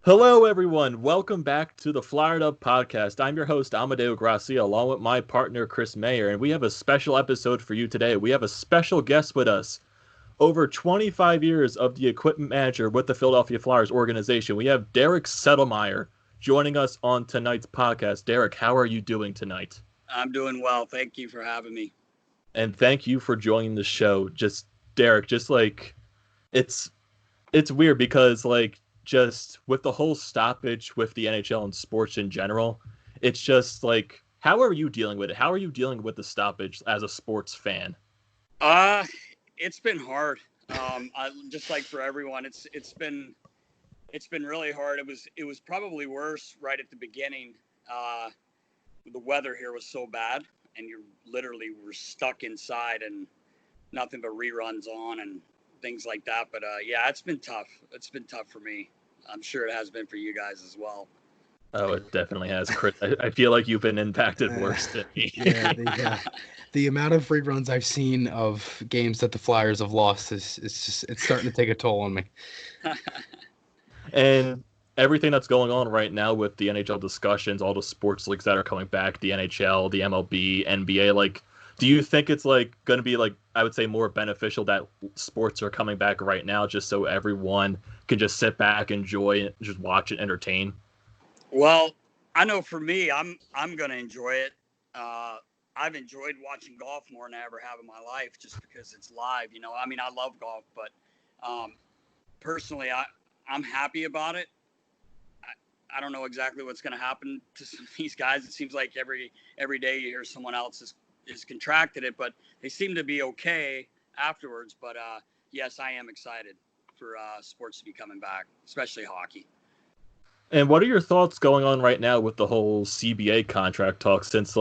Hello, everyone. Welcome back to the Flyered Up Podcast. I'm your host, Amadeo Gracia, along with my partner, Chris Mayer, and we have a special episode for you today. We have a special guest with us. Over 25 years of the equipment manager with the Philadelphia Flyers organization, we have Derek Settlemyre joining us on tonight's podcast. Derek, how are you doing tonight? I'm doing well. Thank you for having me. And thank you for joining the show. Derek, it's it's weird because just with the whole stoppage with the NHL and sports in general, it's just like how are you dealing with it? How are you dealing with the stoppage as a sports fan? Uh it's been hard. Just like for everyone, it's been really hard. It was probably worse right at the beginning. Uh, the weather here was so bad, and you literally were stuck inside and nothing but reruns on and things like that. But yeah, it's been tough. It's been tough for me. I'm sure it has been for you guys as well. Oh, it definitely has, Chris. I feel like you've been impacted Uh, worse than me. yeah, the amount of reruns I've seen of games that the Flyers have lost it's starting to take a toll on me. And everything that's going on right now with the NHL discussions, all the sports leagues that are coming back, the NHL, the MLB, NBA, do you think it's going to be I would say more beneficial that sports are coming back right now just so everyone can just sit back, enjoy it, just watch and entertain? Well, I know for me, I'm gonna enjoy it. Uh, I've enjoyed watching golf more than I ever have in my life, just because it's live. I mean, I love golf, but um, personally, I'm happy about it. I don't know exactly what's going to happen to some of these guys. It seems like every day you hear someone else is contracted it, but they seem to be okay afterwards. But yes, I am excited for sports to be coming back, especially hockey. And what are your thoughts going on right now with the whole CBA contract talk? Since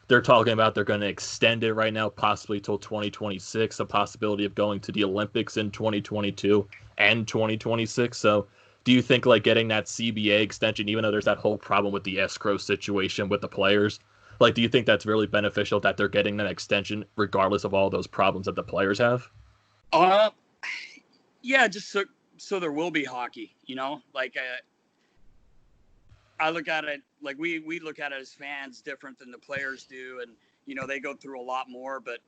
they're talking about they're going to extend it right now, possibly till 2026, a possibility of going to the Olympics in 2022 and 2026. So, do you think getting that CBA extension, even though there's that whole problem with the escrow situation with the players, do you think that's really beneficial that they're getting that extension regardless of all those problems that the players have? Uh, yeah, just so there will be hockey. I look at it like we look at it as fans different than the players do, and they go through a lot more. But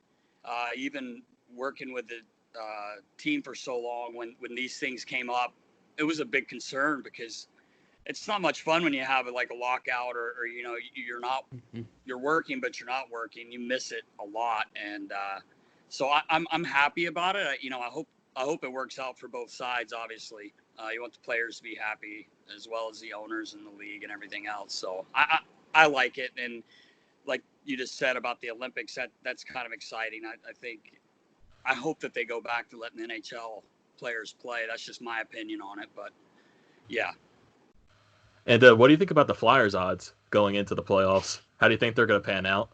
even working with the team for so long, when these things came up, it was a big concern because it's not much fun when you have like a lockout or you're not Mhm. you're working but you're not working. You miss it a lot, and so I'm happy about it. I hope it works out for both sides. Obviously, you want the players to be happy as well as the owners and the league and everything else. So I like it, and like you just said about the Olympics, that's kind of exciting. I hope that they go back to letting the NHL players play. That's just my opinion on it, but yeah. And what do you think about the Flyers' odds going into the playoffs? How do you think they're going to pan out?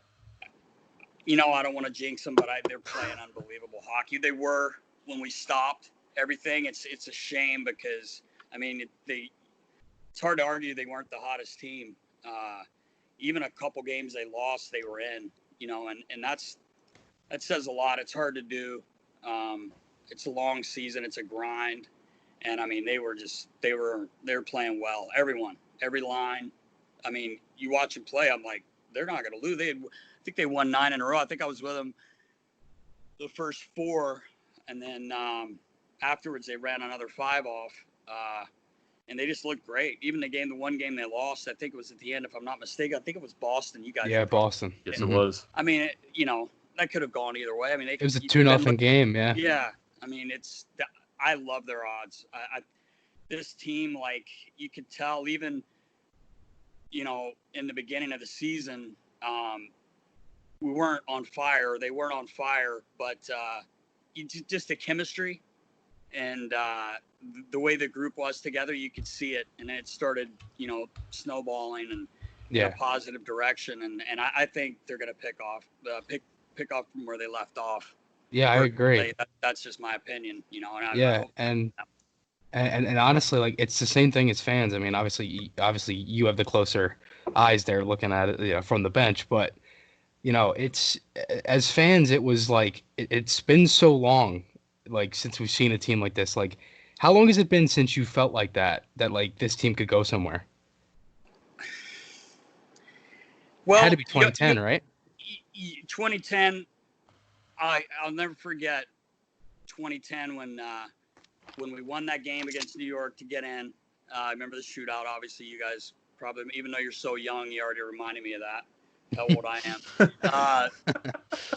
I don't want to jinx them, but they're playing unbelievable hockey. They were when we stopped everything. It's a shame because I mean it's hard to argue they weren't the hottest team. Even a couple games they lost, they were in. And that says a lot. It's hard to do. It's a long season. It's a grind. And I mean, they were playing well. Everyone, every line. I mean, you watch them play. I'm like, they're not going to lose. I think they won 9 in a row. I think I was with them the first 4, and then afterwards they ran another 5 off, and they just looked great. Even the one game they lost, I think it was at the end, if I'm not mistaken. I think it was Boston. You guys Yeah, were probably. Boston. Yes, it Hmm. was. I mean, that could have gone either way. I mean, It was a you two could have been. nothing game. Yeah. Yeah. I mean, I love their odds. This team, like you could tell, even in the beginning of the season, we weren't on fire. They weren't on fire, but just the chemistry and the way the group was together, you could see it, and it started, snowballing and in a Yeah. positive direction. And I think they're going to pick off from where they left off. Yeah, I agree. Personally, that's just my opinion, and I Yeah, hope. and honestly, like it's the same thing as fans. I mean, obviously, you have the closer eyes there looking at it, from the bench. But it's as fans, it was like it's been so long, like since we've seen a team like this. Like How long has it been since you felt like that like this team could go somewhere? It had to Well, be 2010, right? 2010. I'll never forget 2010 when we won that game against New York to get in. I remember the shootout. Obviously, you guys probably, even though you're so young, you already reminded me of that. How old I am.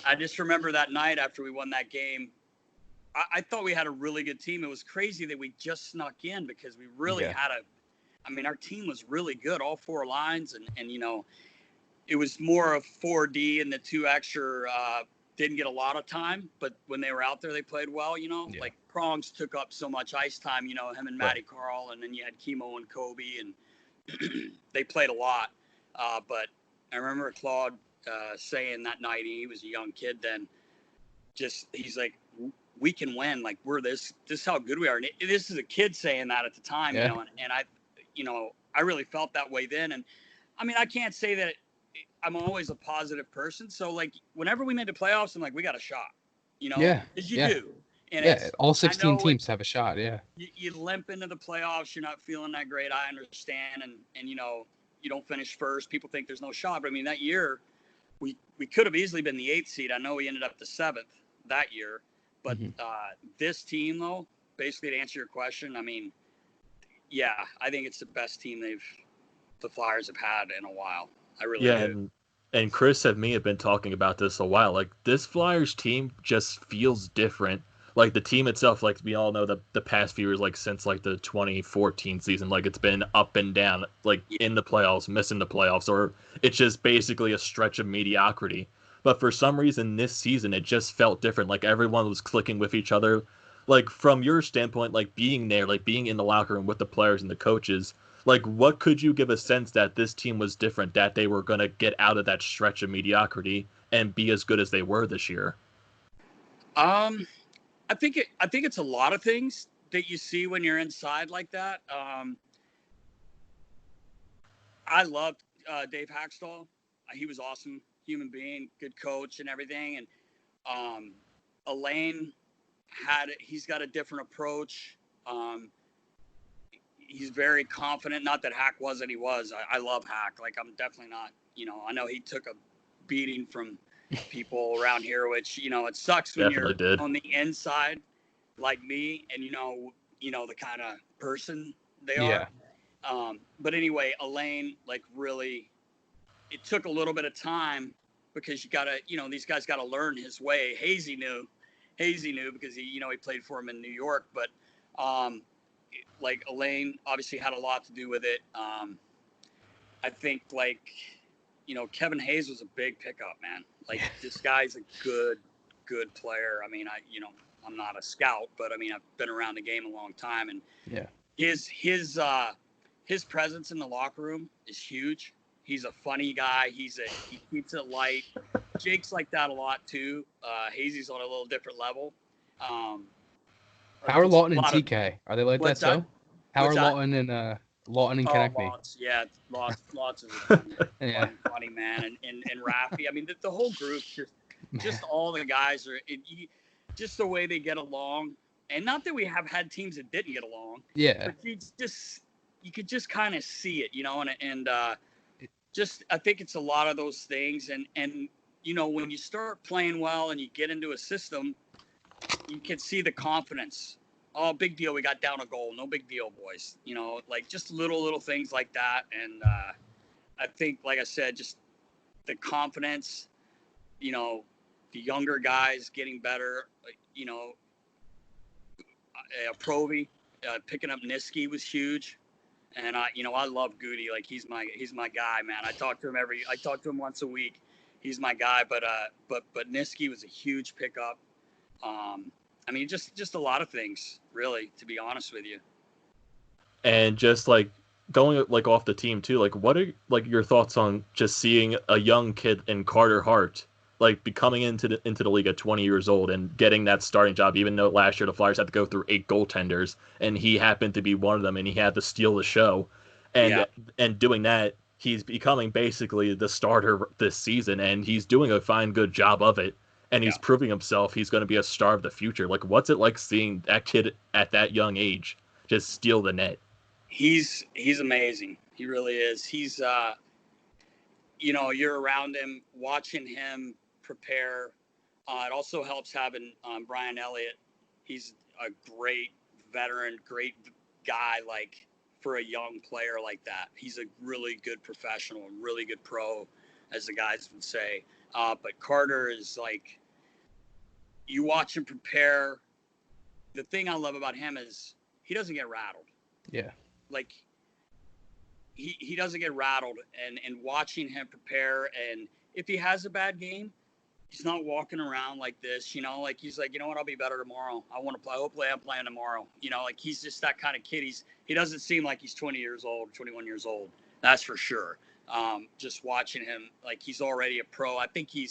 I just remember that night after we won that game. I thought we had a really good team. It was crazy that we just snuck in because we really had our team was really good, all four lines, and it was more of 4D, and the two extra didn't get a lot of time, but when they were out there, they played well. Like Prongs took up so much ice time. Him and Matty Carl, and then you had Chemo and Kobe, and they played a lot. But I remember Claude saying that night, he was a young kid then, he's like, we can win. Like, we're this is how good we are. And this is a kid saying that at the time, and I really felt that way then. And I mean, I can't say that I'm always a positive person. So like, whenever we made the playoffs, I'm like, we got a shot, because you do. And all 16 teams have a shot. Yeah. You limp into the playoffs. You're not feeling that great. I understand. And you don't finish first. People think there's no shot. But I mean, that year we could have easily been the 8th seed. I know we ended up the 7th that year. But this team, though, basically to answer your question, I mean, yeah, I think it's the best team the Flyers have had in a while. I really do. And Chris and me have been talking about this a while. Like, this Flyers team just feels different. Like, the team itself, like, we all know the past few years, like, since, like, the 2014 season, like, it's been up and down, like, in the playoffs, missing the playoffs, or it's just basically a stretch of mediocrity. But for some reason, this season, it just felt different. Like, everyone was clicking with each other. Like, from your standpoint, like, being there, like, being in the locker room with the players and the coaches, like, what could you give a sense that this team was different, that they were going to get out of that stretch of mediocrity and be as good as they were this year? I think it's a lot of things that you see when you're inside like that. I loved Dave Hackstall. He was awesome. Human being, good coach and everything. And Elaine he's got a different approach. He's very confident. Not that Hack wasn't, he was. I love Hack. Like, I'm definitely not, I know he took a beating from people around here, which, it sucks when you're on the inside like me and the kind of person they are. But anyway, Elaine, like, really, it took a little bit of time because you gotta, these guys gotta learn his way. Hazy knew because he played for him in New York, but like, Elaine obviously had a lot to do with it. I think, like, Kevin Hayes was a big pickup, man. Like, this guy's a good player. I mean, I'm not a scout, but I mean, I've been around the game a long time, and his presence in the locker room is huge. He's a funny guy. He keeps it light. Jake's like that a lot too. Hazy's on a little different level. How are Lawton and TK? Are they like that too? How are Lawton and Konechny? Lots is a funny man, and Raffy. I mean, the whole group, just all the guys are just the way they get along. And not that we have had teams that didn't get along. Yeah. But you could just kind of see it, and just, I think it's a lot of those things. And when you start playing well and you get into a system, you can see the confidence. Oh, big deal. We got down a goal. No big deal, boys. Like, just little things like that. And I think, like I said, just the confidence, the younger guys getting better, Provy picking up Niski was huge. And I love Goody. Like, he's my guy, man. I talk to him once a week. He's my guy. But Niski was a huge pickup. I mean, just a lot of things, really, to be honest with you. And just, like, going, like, off the team too, like, what are, like, your thoughts on just seeing a young kid in Carter Hart, like, becoming into the league at 20 years old and getting that starting job, even though last year the Flyers had to go through 8 goaltenders and he happened to be one of them and he had to steal the show. And doing that, he's becoming basically the starter this season and he's doing a good job of it. and he's proving himself. He's going to be a star of the future. Like, what's it like seeing that kid at that young age just steal the net? He's amazing. He really is. He's you're around him, watching him prepare. It also helps having Brian Elliott. He's a great veteran, great guy, like, for a young player like that. He's a really good professional, really good pro, as the guys would say. But Carter is like, you watch him prepare. The thing I love about him is he doesn't get rattled. Yeah. Like, he doesn't get rattled, and watching him prepare, and if he has a bad game, he's not walking around like this, like, he's like, you know what, I'll be better tomorrow. I want to play. Hopefully I'm playing tomorrow. Like, he's just that kind of kid. He doesn't seem like he's 20 years old, 21 years old. That's for sure. Just watching him, like, he's already a pro. I think he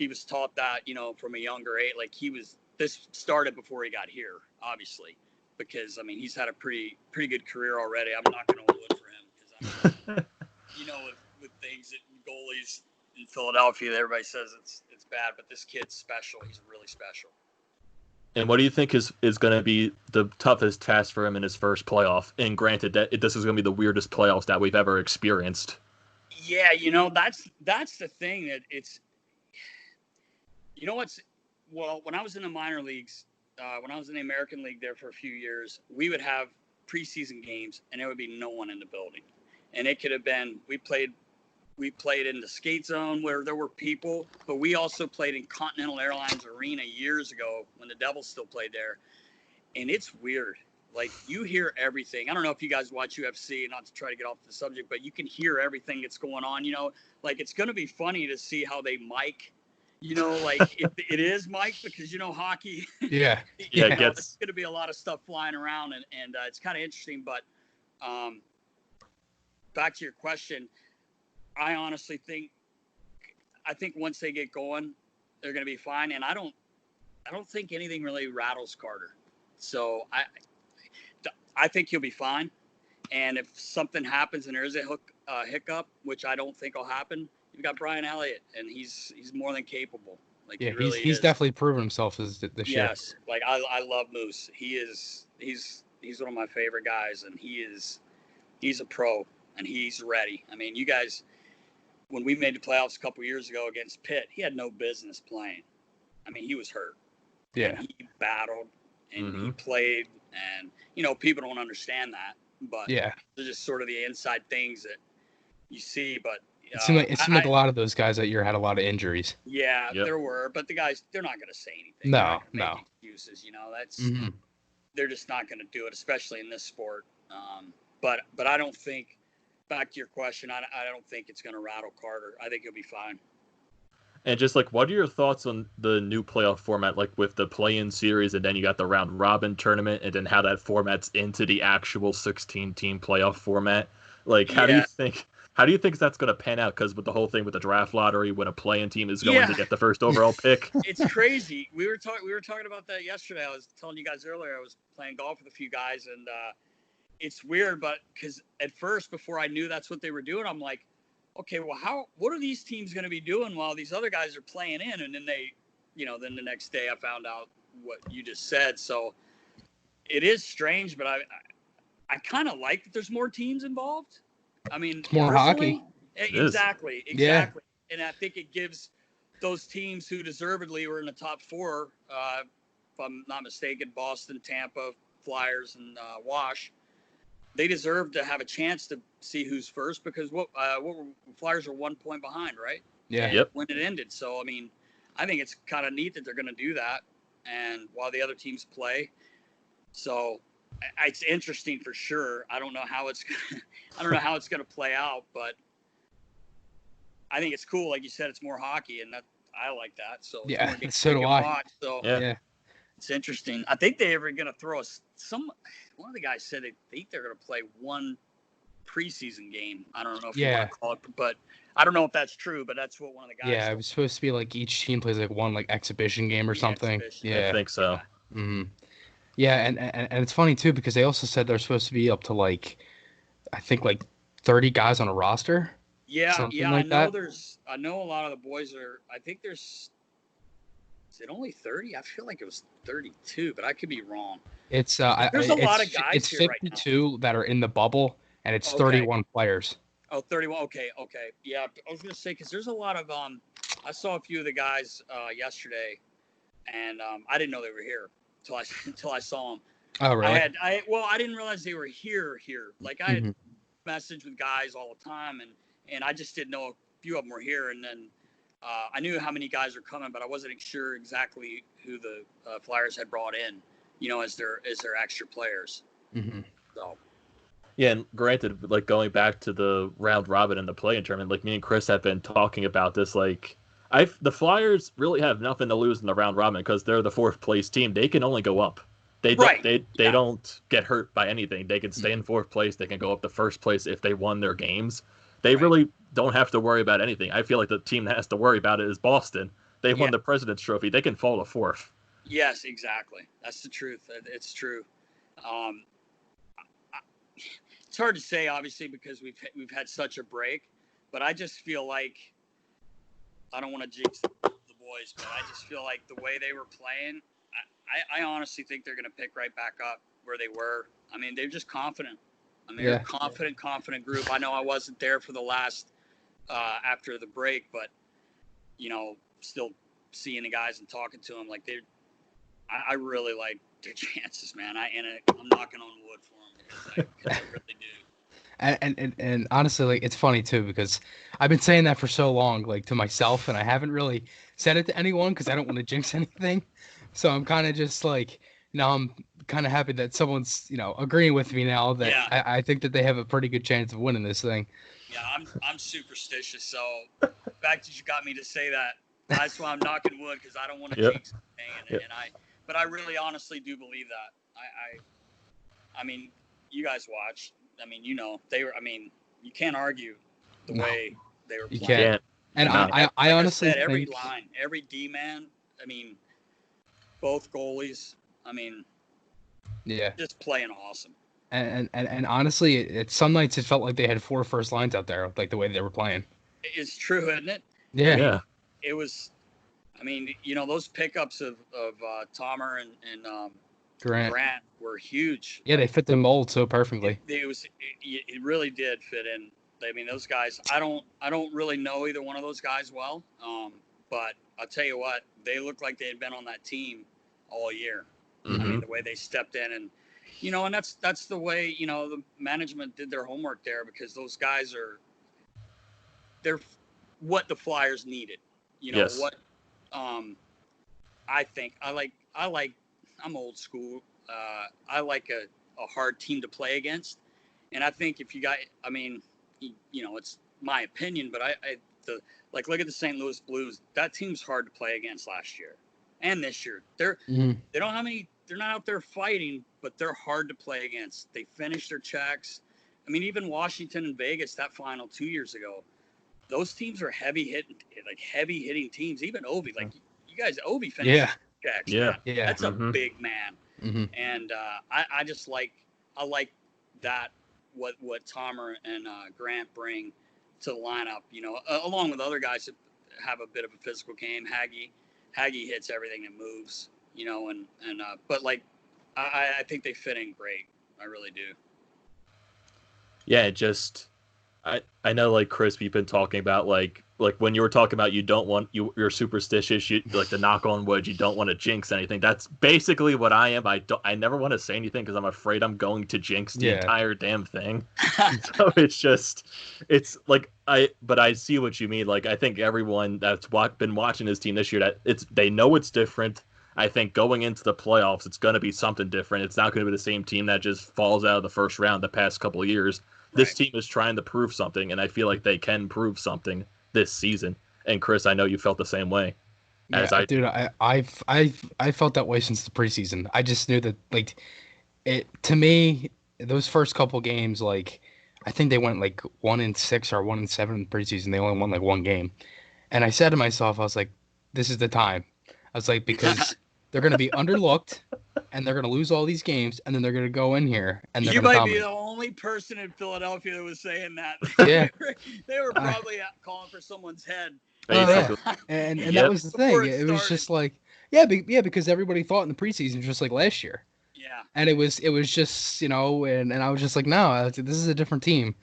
was taught that, from a younger age. Like, this started before he got here, obviously, because, I mean, he's had a pretty good career already. I'm not going to wood for him because, with things that goalies in Philadelphia, everybody says it's bad, but this kid's special. He's really special. And what do you think is going to be the toughest task for him in his first playoff? And granted that this is going to be the weirdest playoffs that we've ever experienced. Yeah, that's the thing that it's. When I was in the minor leagues, when I was in the American League there for a few years, we would have preseason games and there would be no one in the building, and it could have been we played in the skate zone where there were people, but we also played in Continental Airlines Arena years ago when the Devils still played there. And it's weird. Like, you hear everything. I don't know if you guys watch UFC, not to try to get off the subject, but you can hear everything that's going on. Like, it's going to be funny to see how they mic, like, it is mic because, hockey. Yeah. It's going to be a lot of stuff flying around, and it's kind of interesting. But back to your question, I honestly think once they get going, they're going to be fine. And I don't think anything really rattles Carter. So I think he'll be fine. And if something happens and there is a hiccup, which I don't think will happen, you've got Brian Elliott, and he's more than capable. Like, yeah, he really he's definitely proven himself as the shit. Yes, like I love Moose. He's one of my favorite guys, and he's a pro, and he's ready. I mean, you guys. When we made the playoffs a couple years ago against Pitt, he had no business playing. I mean, he was hurt. Yeah. And he battled, and he played, and, people don't understand that. But yeah, they're just sort of the inside things that you see. But it seemed like a lot of those guys that year had a lot of injuries. Yeah, there were. But the guys, they're not going to say anything. No. Excuses, that's they're just not going to do it, especially in this sport. But I don't think. Back to your question, I don't think it's going to rattle Carter. I think he'll be fine. And just like, what are your thoughts on the new playoff format, like with the play-in series, and then you got the round robin tournament, and then how that format's into the actual 16-team playoff format? Like, how do you think that's going to pan out? Because with the whole thing with the draft lottery, when a play-in team is going to get the first overall pick, it's crazy. We were talking about that yesterday. I was telling you guys earlier. I was playing golf with a few guys, and it's weird, but because at first, before I knew that's what they were doing, I'm like, okay, well, what are these teams going to be doing while these other guys are playing in? And then then the next day I found out what you just said. So it is strange, but I kind of like that there's more teams involved. I mean, it's more hockey. Exactly. Yeah. And I think it gives those teams who deservedly were in the top four, if I'm not mistaken, Boston, Tampa, Flyers, and Wash. They deserve to have a chance to see who's first because Flyers are 1 point behind, right? Yeah. Yep. When it ended. So, I mean, I think it's kind of neat that they're going to do that, and while the other teams play. So, it's interesting for sure. I don't know how it's going to play out, but I think it's cool. Like you said, it's more hockey, and I like that. So yeah, so do I. Watch, so yeah. It's interesting. I think they're ever going to throw one of the guys said they think they're going to play one preseason game. I don't know if you want to call it, but I don't know if that's true, but that's what one of the guys said. It was supposed to be like each team plays like one like exhibition game or something. Yeah. I think so. Yeah. Mm-hmm. Yeah, and it's funny too because they also said they're supposed to be up to like I think like 30 guys on a roster. Yeah, something yeah, like I know that. I know a lot of the boys are I think there's Is it only 30? I feel like it was 32, but I could be wrong. It's There's a lot of guys it's here right now. 52 that are in the bubble, and it's Okay. 31 players. Oh, 31. Okay. Yeah, I was gonna say because there's a lot of I saw a few of the guys yesterday, and I didn't know they were here until I saw them. Oh, really? I didn't realize they were here. Like I had messaged with guys all the time, and I just didn't know a few of them were here, and then I knew how many guys are coming, but I wasn't sure exactly who the Flyers had brought in, as their extra players. Mm-hmm. So. Yeah, and granted, like going back to the round robin and the play-in tournament, like me and Chris have been talking about this. Like, the Flyers really have nothing to lose in the round robin because they're the fourth place team. They can only go up. They don't get hurt by anything. They can stay in fourth place. They can go up to first place if they won their games. They really don't have to worry about anything. I feel like the team that has to worry about it is Boston. They won the President's Trophy. They can fall to fourth. Yes, exactly. That's the truth. It's true. It's hard to say, obviously, because we've had such a break, but I just feel like I don't want to jinx the boys, but I just feel like the way they were playing, I honestly think they're going to pick right back up where they were. I mean, they're just confident. I mean, they're a confident group. I know I wasn't there for the last after the break, but still seeing the guys and talking to them, like I really like their chances, man. I'm knocking on wood for them because I really do. And honestly, like, it's funny too because I've been saying that for so long, like, to myself, and I haven't really said it to anyone because I don't want to jinx anything. So I'm kind of just like, now I'm kind of happy that someone's agreeing with me now that I think that they have a pretty good chance of winning this thing. Yeah, I'm superstitious, so the fact that you got me to say that, that's why I'm knocking wood because I don't want to jinx anything, but I really honestly do believe that. I mean, you guys watch. I mean, they were. I mean, you can't argue the way they were playing. You can't. And I honestly said, every think line, every D man. I mean, both goalies. I mean, just playing awesome. And honestly, some nights it felt like they had 4 first lines out there, like the way they were playing. It's true, isn't it? Yeah. I mean, it was. I mean, those pickups of Tomer and Grant were huge. Yeah, they fit the mold so perfectly. It really did fit in. I mean, those guys. I don't really know either one of those guys well. But I'll tell you what, they looked like they had been on that team all year. Mm-hmm. I mean, the way they stepped in and and that's the way the management did their homework there because those guys they're what the Flyers needed. What I think I like. I'm old school. I like a hard team to play against, and I think if you got, I mean, it's my opinion, but look at the St. Louis Blues. That team's hard to play against last year, and this year. They don't have any. They're not out there fighting, but they're hard to play against. They finish their checks. I mean, even Washington and Vegas, that final 2 years ago, those teams are heavy hitting teams. Even Ovi, like you guys, Ovi finished checks. Yeah. That's a big man. Mm-hmm. And I just like that what Tomer and Grant bring to the lineup. Along with other guys that have a bit of a physical game. Haggy hits everything that moves. But like I think they fit in great. I really do. Yeah, I know, like, Chris, we've been talking about like when you were talking about you're superstitious, like the knock on wood, you don't want to jinx anything. That's basically what I am. I never want to say anything because I'm afraid I'm going to jinx the entire damn thing. So it's like but I see what you mean. Like, I think everyone that's been watching this team this year, they know it's different. I think going into the playoffs, it's going to be something different. It's not going to be the same team that just falls out of the first round the past couple of years. This team is trying to prove something, and I feel like they can prove something this season. And Chris, I know you felt the same way. Dude, I felt that way since the preseason. I just knew that, like, to me, those first couple games, like, I think they went like 1-6 or 1-7 in the preseason. They only won like 1 game, and I said to myself, I was like, this is the time. I was like, because they're going to be underlooked, and they're going to lose all these games, and then they're going to go in here, and they're going to dominate. You might be the only person in Philadelphia that was saying that. Yeah. They were probably calling for someone's head. And that was the thing. It was just like, Yeah, because everybody thought in the preseason just like last year. Yeah. And it was just, and I was just like, no, this is a different team,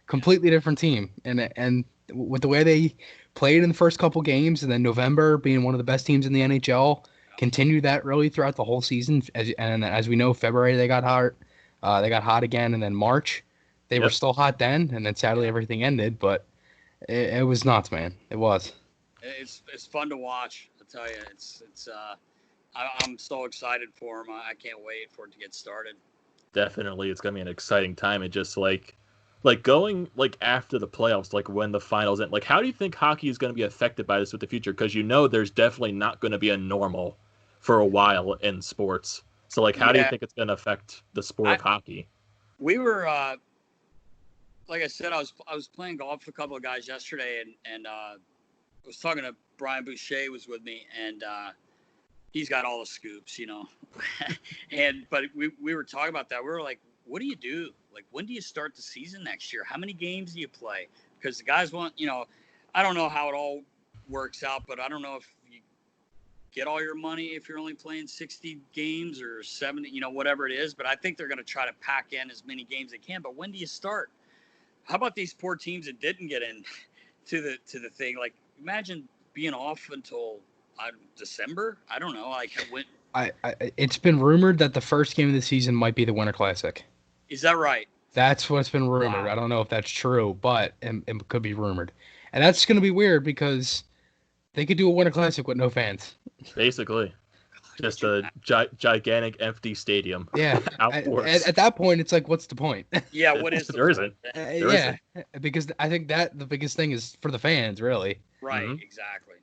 completely different team. And with the way they played in the first couple games, and then November being one of the best teams in the NHL, continued that really throughout the whole season. As we know, February they got hot again, and then March they were Yep. still hot then, and then sadly everything ended. But it was nuts, man. It was. It's fun to watch. I tell you, I'm so excited for him. I can't wait for it to get started. Definitely, it's gonna be an exciting time. And just like going like after the playoffs, like when the finals end. Like, how do you think hockey is going to be affected by this with the future? Because there's definitely not going to be a normal for a while in sports. So like, how do you Yeah, think it's going to affect the sport I, of hockey? we were like I said, I was playing golf with a couple of guys yesterday, and I was talking to Brian Boucher was with me, and he's got all the scoops, but we were talking about that. We were like, what do you do? Like, when do you start the season next year? How many games do you play? Because the guys want, I don't know how it all works out, but I don't know if you get all your money if you're only playing 60 games or 70, whatever it is. But I think they're going to try to pack in as many games as they can. But when do you start? How about these poor teams that didn't get in to the thing? Like, imagine being off until December. I don't know. Like, when It's been rumored that the first game of the season might be the Winter Classic. is that right? That's what's been rumored. Wow. I don't know if that's true, but it could be rumored. And that's going to be weird because they could do a Winter Classic with no fans. Basically, just a gigantic empty stadium. Yeah. Outdoors. At that point, it's like, what's the point? Yeah, what is the there isn't. There Yeah, isn't. because I think that the biggest thing is for the fans, really. Right, Mhm. exactly.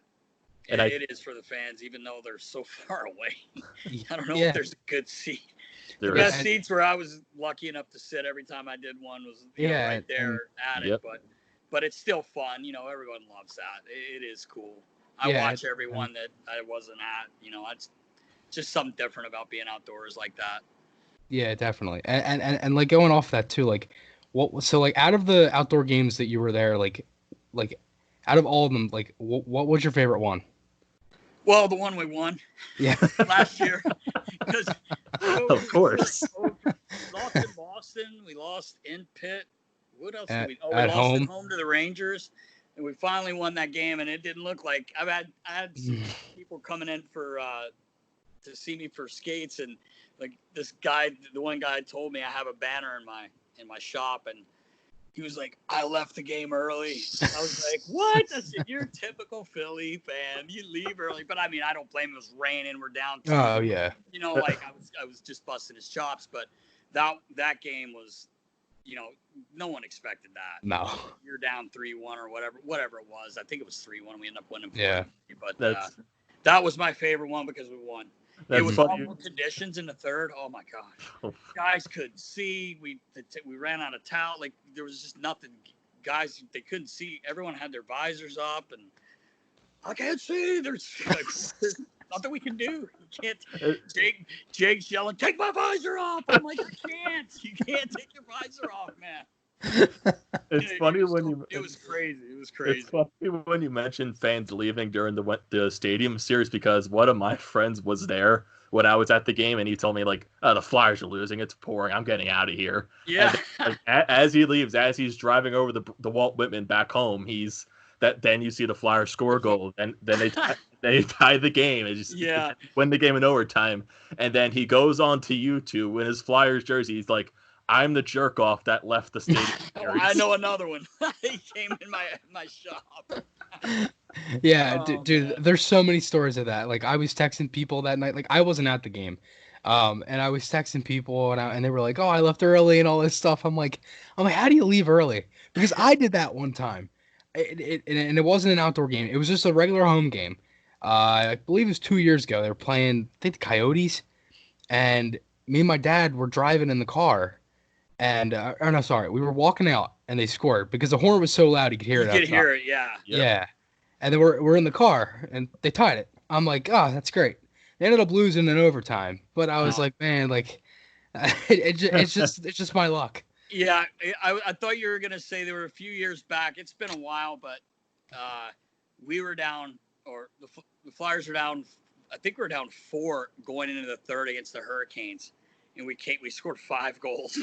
And it is for the fans, even though they're so far away. I don't know Yeah. if there's a good seat. The there best is. seats where I was lucky enough to sit every time I did one was right there at Yep. it. But it's still fun. Everyone loves that. It is cool. I Yeah, watch every one that I wasn't at. It's just something different about being outdoors like that. Yeah, definitely. And like going off that too, like so like out of the outdoor games that you were there, like out of all of them, like what was your favorite one? Well, the one we won Yeah. last year, because Of course. we lost in Boston, we lost in Pitt. What else did we? Oh, we At lost home. at home to the Rangers, and we finally won that game. And it didn't look like I had some people coming in for to see me for skates, and like this guy, the one guy told me I have a banner in my shop, and he was like, I left the game early. I was like, what? I said, you're a typical Philly fan. You leave early. But I mean, I don't blame him. It was raining. We're down 2. Oh yeah. Like I was just busting his chops. But that game was, no one expected that. No. You're down 3-1 or whatever it was. I think it was 3-1. We ended up winning. Yeah. But That was my favorite one because we won. That's It was funny. awful conditions in the third. Oh my gosh, Oh. guys couldn't see. We ran out of towel. Like there was just nothing. Guys, they couldn't see. Everyone had their visors up, and I can't see. There's nothing we can do. You can't. Jake's yelling, "Take my visor off!" I'm like, You can't take your visor off, man. It's funny when you. It was crazy. It was crazy. It's funny when you mention fans leaving during the stadium series, because one of my friends was there when I was at the game, and he told me like, "Oh, the Flyers are losing. It's pouring. I'm getting out of here." Yeah. And, like, as he leaves, as he's driving over the Walt Whitman back home, then you see the Flyers score a goal, and then they tie the game. It's just win the game in overtime, and then he goes on to YouTube in his Flyers jersey. He's like, I'm the jerk off that left the stadium. I know another one. He came in my shop. Yeah, dude, there's so many stories of that. Like I was texting people that night. Like I wasn't at the game, and I was texting people, and they were like, "Oh, I left early and all this stuff." I'm like, how do you leave early? Because I did that one time, and it wasn't an outdoor game. It was just a regular home game. I believe it was 2 years ago. They were playing, I think, the Coyotes, and me and my dad were driving in the car. And or no, sorry, we were walking out and they scored because the horn was so loud you could hear it. You could hear it, yeah. Yep. Yeah, and then we're in the car and they tied it. I'm like, oh, that's great. They ended up losing in overtime, but I was like, man, like, it's just my luck. Yeah, I thought you were gonna say there were a few years back. It's been a while, but we were down, or the Flyers were down I think we were down 4 going into the third against the Hurricanes, and we scored 5 goals.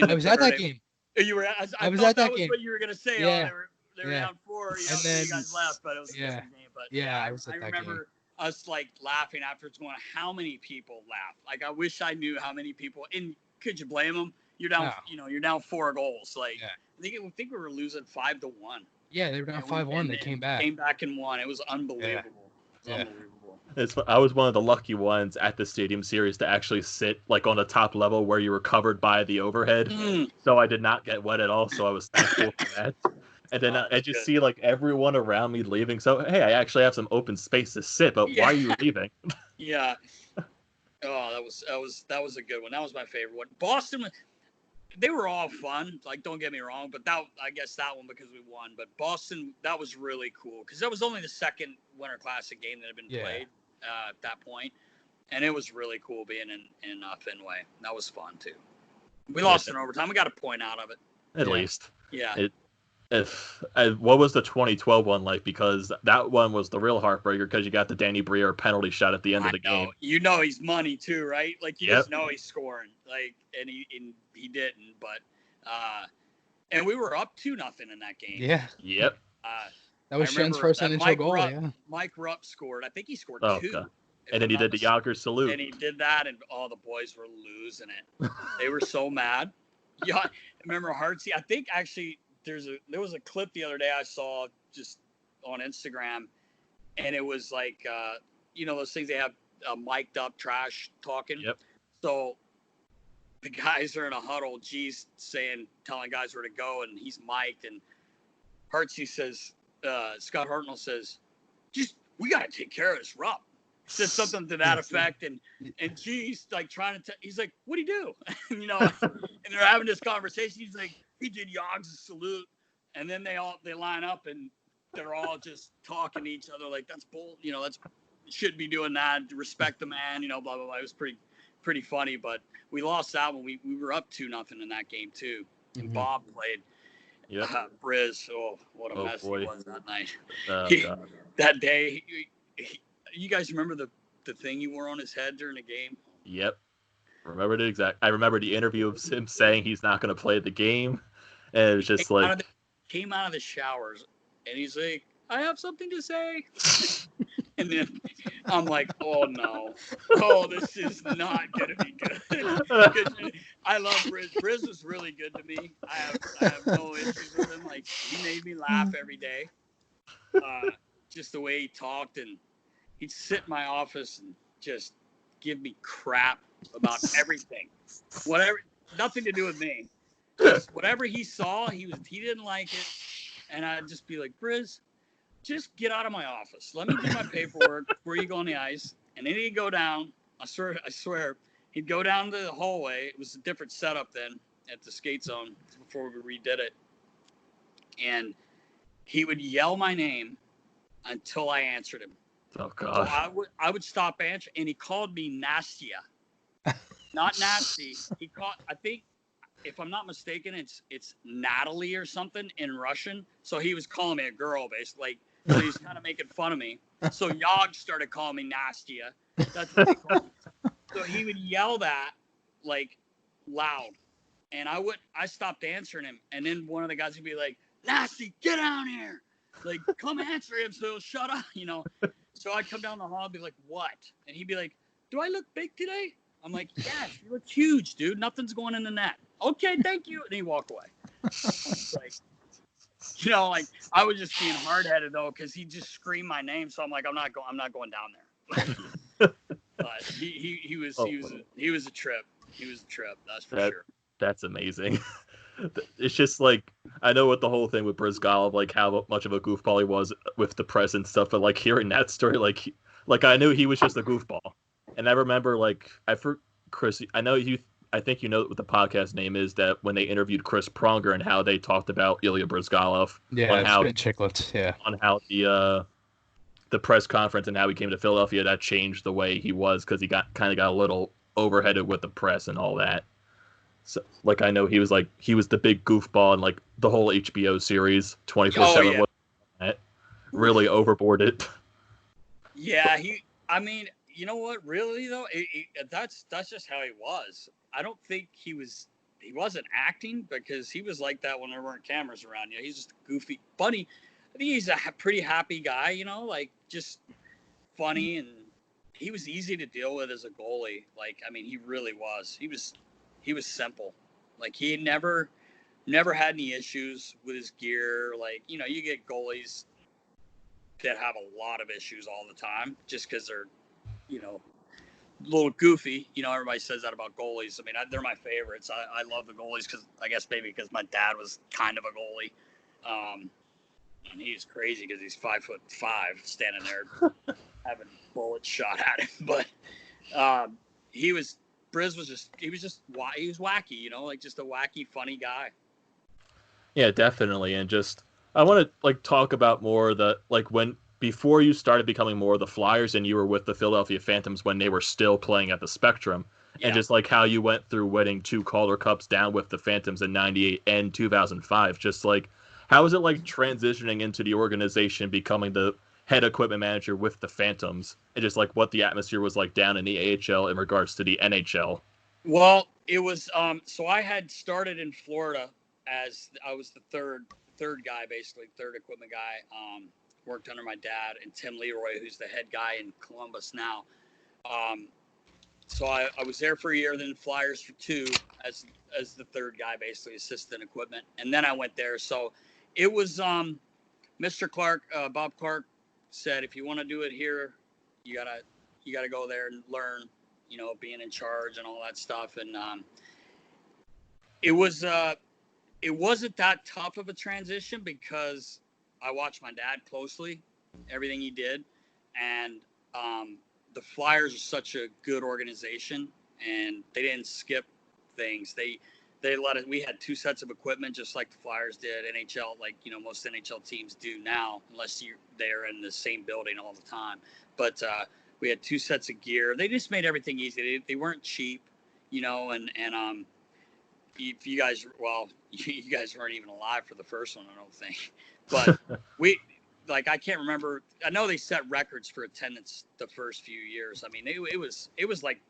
I was at that game. You were. I was thought at that was game. what you were gonna say. Yeah. Oh, they were down 4. You know, And then you guys left, but it was a different game. But yeah, I was at that remember game. us like laughing afterwards, going, "How many people laughed? Like, I wish I knew how many people." And could you blame them? You're down. No. You know, you're down 4 goals. Like, Yeah. I think we were losing 5-1. Yeah, they were down 5-1. They came back. Came back and won. It was unbelievable. Yeah. Unbelievable. I was one of the lucky ones at the Stadium Series to actually sit like on the top level where you were covered by the overhead. So I did not get wet at all. So I was thankful for that. And then I just see like everyone around me leaving. So hey, I actually have some open space to sit. But why are you leaving? Yeah. Oh, that was a good one. That was my favorite one. Boston. They were all fun. Like, don't get me wrong, but I guess that one because we won. But Boston, that was really cool because that was only the second Winter Classic game that had been played at that point, and it was really cool being in Fenway. That was fun too. We lost in overtime. We got a point out of it. At least. Yeah. What was the 2012 one like? Because that one was the real heartbreaker because you got the Danny Briere penalty shot at the end of the game. You know he's money too, right? Like you just know he's scoring. Like and he didn't, but and we were up 2-0 in that game. Yeah. Yep. That was Shen's first NHL goal. Yeah. Mike Rupp scored. I think he scored 2. God. And then he did the Yager salute. And he did that, and all the boys were losing it. They were so mad. Yeah, I remember Hartsey. I think actually there was a clip the other day I saw just on Instagram, and it was like those things they have mic'd up trash talking. Yep. So the guys are in a huddle. G's telling guys where to go, and he's mic'd, and Hartsey says, Scott Hartnell says, we got to take care of this Rupp. Said something to that effect, and G's like trying to. He's like, "What do you do?" and they're having this conversation. He's like, "He did Yogg's salute," and then they line up and they're all just talking to each other like, "That's bull," that's should be doing that. Respect the man, blah blah blah. It was pretty funny, but we lost that one. We were up 2-0 in that game too, and Bob played. Yeah, Briz. Oh, what a mess he was that night. That day. You guys remember the thing he wore on his head during the game? Yep. I remember the interview of him saying he's not going to play the game. And it was just came out of the showers and he's like, I have something to say. And then I'm like, oh no. Oh, this is not going to be good. I love Briz. Briz was really good to me. I have no issues with him. Like, he made me laugh every day. Just the way he talked, and he'd sit in my office and just give me crap about everything. Whatever, nothing to do with me. Just whatever he saw, he didn't like it. And I'd just be like, Briz, just get out of my office. Let me do my paperwork before you go on the ice. And then he'd go down. I swear, he'd go down the hallway. It was a different setup then at the skate zone before we redid it. And he would yell my name until I answered him. Oh God! So I would stop answering, and he called me Nastia, not nasty. He called. I think, if I'm not mistaken, it's Natalie or something in Russian. So he was calling me a girl, basically. So he was kind of making fun of me. So Yog started calling me Nastia. That's what he called me. So he would yell that like loud, and I stopped answering him, and then one of the guys would be like, Nasty, get down here. Like, come answer him so he'll shut up, So I'd come down the hall and be like, what? And he'd be like, do I look big today? I'm like, yes, you look huge, dude. Nothing's going in the net. Okay, thank you. And he'd walk away. I was just being hard-headed, though, because he just screamed my name. So I'm like, I'm not going down there. But he was a trip. He was a trip, that's for sure. That's amazing. It's just like, I know what the whole thing with Brizgalov, like how much of a goofball he was with the press and stuff, but like hearing that story, like I knew he was just a goofball. And I remember Chris, I think you know what the podcast name is, that when they interviewed Chris Pronger and how they talked about Ilya Brizgalov. Yeah, on how chicklets, yeah. On how the press conference and how he came to Philadelphia, that changed the way he was because he got a little overheaded with the press and all that. So, like, I know he was the big goofball in like the whole HBO series 24/7. Really overboarded. Yeah, you know what? Really though, that's just how he was. I don't think he wasn't acting because he was like that when there weren't cameras around. You know, he's just goofy, funny. I think he's a pretty happy guy. You know, like just funny, and he was easy to deal with as a goalie. Like, I mean, he really was. He was simple. Like he never had any issues with his gear. Like, you know, you get goalies that have a lot of issues all the time just because they're, you know, a little goofy. You know, everybody says that about goalies. I mean, they're my favorites. I love the goalies because I guess maybe because my dad was kind of a goalie. And he's crazy because he's 5'5" standing there having bullets shot at him. But Briz was just he was wacky, you know, like just a wacky, funny guy. Yeah, definitely. And just I want to like talk about more the like when before you started becoming more of the Flyers and you were with the Philadelphia Phantoms when they were still playing at the Spectrum, and just like how you went through winning 2 Calder Cups down with the Phantoms in '98 and 2005. Just like how is it like transitioning into the organization, becoming the head equipment manager with the Phantoms, and just like what the atmosphere was like down in the AHL in regards to the NHL? Well, it was so I had started in Florida as I was the third guy, basically third equipment guy. Worked under my dad and Tim Leroy, who's the head guy in Columbus now. So I was there for a year, then Flyers for 2 as the third guy, basically assistant equipment, and then I went there. So it was Mr. Clark, Bob Clark said, if you want to do it here, you gotta go there and learn, you know, being in charge and all that stuff. And it wasn't that tough of a transition because I watched my dad closely, everything he did, and the Flyers are such a good organization, and they didn't skip things. They let it. We had 2 sets of equipment, just like the Flyers did. NHL, like, you know, most NHL teams do now, unless they're in the same building all the time. But we had 2 sets of gear. They just made everything easy. They weren't cheap, you know, and if you guys, well, you guys weren't even alive for the first one, I don't think. But I can't remember. I know they set records for attendance the first few years. I mean, it was like,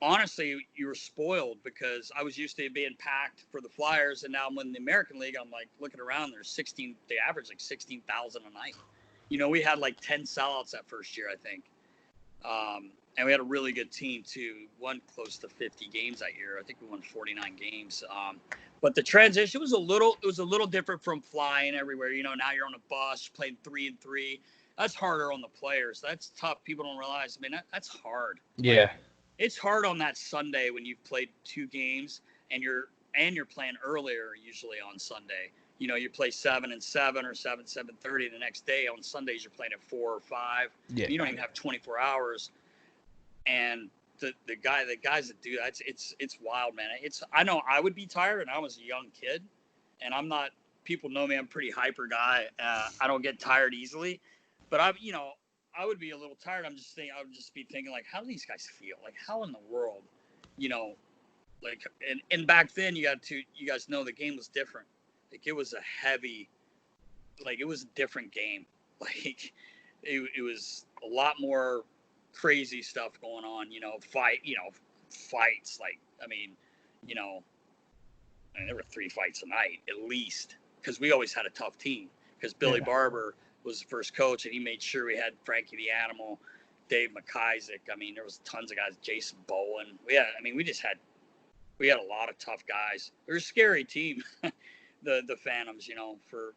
honestly, you were spoiled because I was used to it being packed for the Flyers, and now I'm in the American League. I'm like looking around. There's 16. They average like 16,000 a night. You know, we had like 10 sellouts that first year, I think. And we had a really good team too. Won close to 50 games that year. I think we won 49 games. But the transition was a little different from flying everywhere. You know, now you're on a bus playing 3-3. That's harder on the players. That's tough. People don't realize. I mean, that's hard. Yeah. Like, it's hard on that Sunday when you've played 2 games and you're playing earlier usually on Sunday. You know, you play 7 and 7 or 7:30 the next day. On Sundays, you're playing at 4 or 5. Yeah. You don't even have 24 hours. And the guys that do that, it's wild, man. I know I would be tired, and I was a young kid, and I'm not. People know me. I'm a pretty hyper guy. I don't get tired easily, but I would be a little tired. I would just be thinking, like, how do these guys feel? Like, how in the world, you know, like, and back then you guys know the game was different. Like, it was it was a different game. Like, it was a lot more crazy stuff going on, you know, fights. Like, I mean, you know, there were 3 fights a night at least, because we always had a tough team, because Billy Barber was the first coach, and he made sure we had Frankie the Animal, Dave McIsaac. I mean, there was tons of guys, Jason Bowen. We had a lot of tough guys. They're a scary team, the Phantoms, you know, for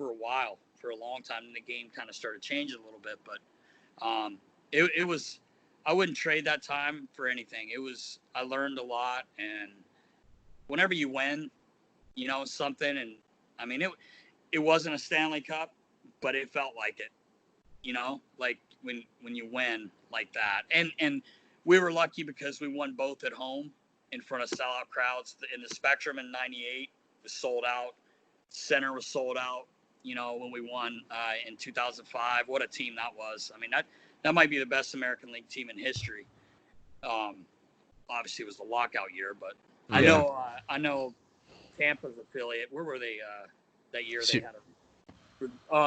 a while, for a long time. And the game kind of started changing a little bit, but it was, I wouldn't trade that time for anything. I learned a lot, and whenever you win, you know, something, and I mean, it wasn't a Stanley Cup, but it felt like it, you know, like when you win like that. And we were lucky because we won both at home in front of sellout crowds. In the Spectrum in '98 was sold out. Center was sold out, you know, when we won in 2005. What a team that was. I mean, that might be the best American League team in history. Obviously, it was the lockout year, but I know Tampa's affiliate. Where were they that year? They had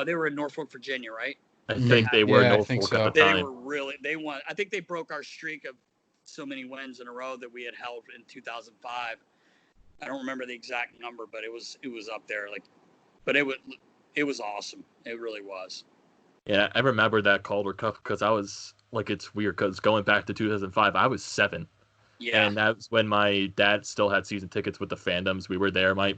they were in Norfolk, Virginia, right? I think they were Yeah, I no think fork at so. the They time. were really, they won. I think they broke our streak of so many wins in a row that we had held in 2005. I don't remember the exact number, but it was up there. Like, but it was awesome. It really was. Yeah, I remember that Calder Cup because I was like, it's weird because going back to 2005, I was 7, Yeah, and that was when my dad still had season tickets with the Fandoms. We were there. My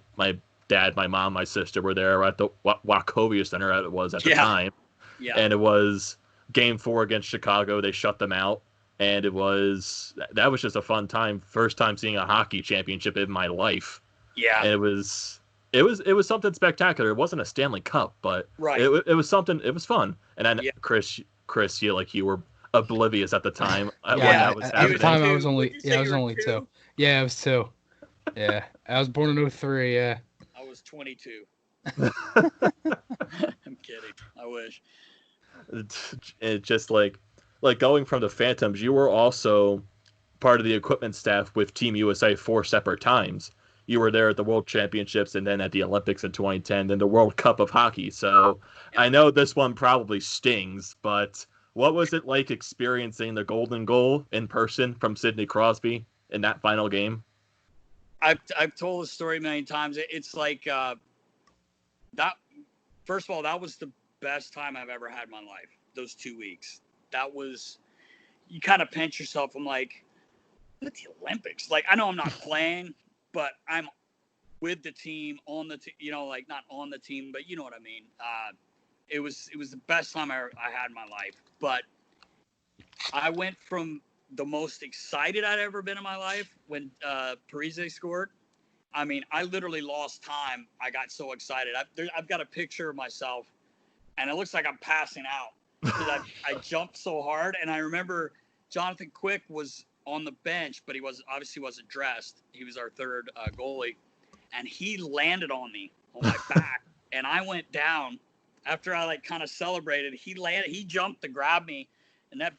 dad, my mom, my sister were there at the Wachovia Center. It was at the yeah, time, yeah, and it was Game 4 against Chicago. They shut them out, and that was just a fun time. First time seeing a hockey championship in my life, yeah. and it was something spectacular. It wasn't a Stanley Cup, but Right. it was something. It was fun. And I know, Yeah, Chris, you were oblivious at the time when Yeah, that was at the you was time happening. I two. was Would only you yeah, say I you was were only 2. two? Yeah, I was 2. Yeah, I was born in 03. Yeah. I was 22. I'm kidding. I wish. It just like going from the Phantoms, you were also part of the equipment staff with Team USA 4 separate times. You were there at the World Championships and then at the Olympics in 2010, then the World Cup of Hockey. So Yeah. I know this one probably stings, but what was it like experiencing the golden goal in person from Sidney Crosby in that final game? I've told the story many times. It's like that. First of all, that was the best time I've ever had in my life. Those 2 weeks. That was. You kind of pinch yourself. I'm like, at the Olympics. Like I know I'm not playing, but I'm with the team on the team. Like not on the team, but you know what I mean. It was the best time I had in my life. But I went from the most excited I'd ever been in my life when Parise scored. I mean, I literally lost time. I got so excited. I've got a picture of myself, and it looks like I'm passing out because I jumped so hard. And I remember Jonathan Quick was on the bench, but he obviously wasn't dressed. He was our third goalie, and he landed on me on my back, and I went down. After I like kind of celebrated, he jumped to grab me, and that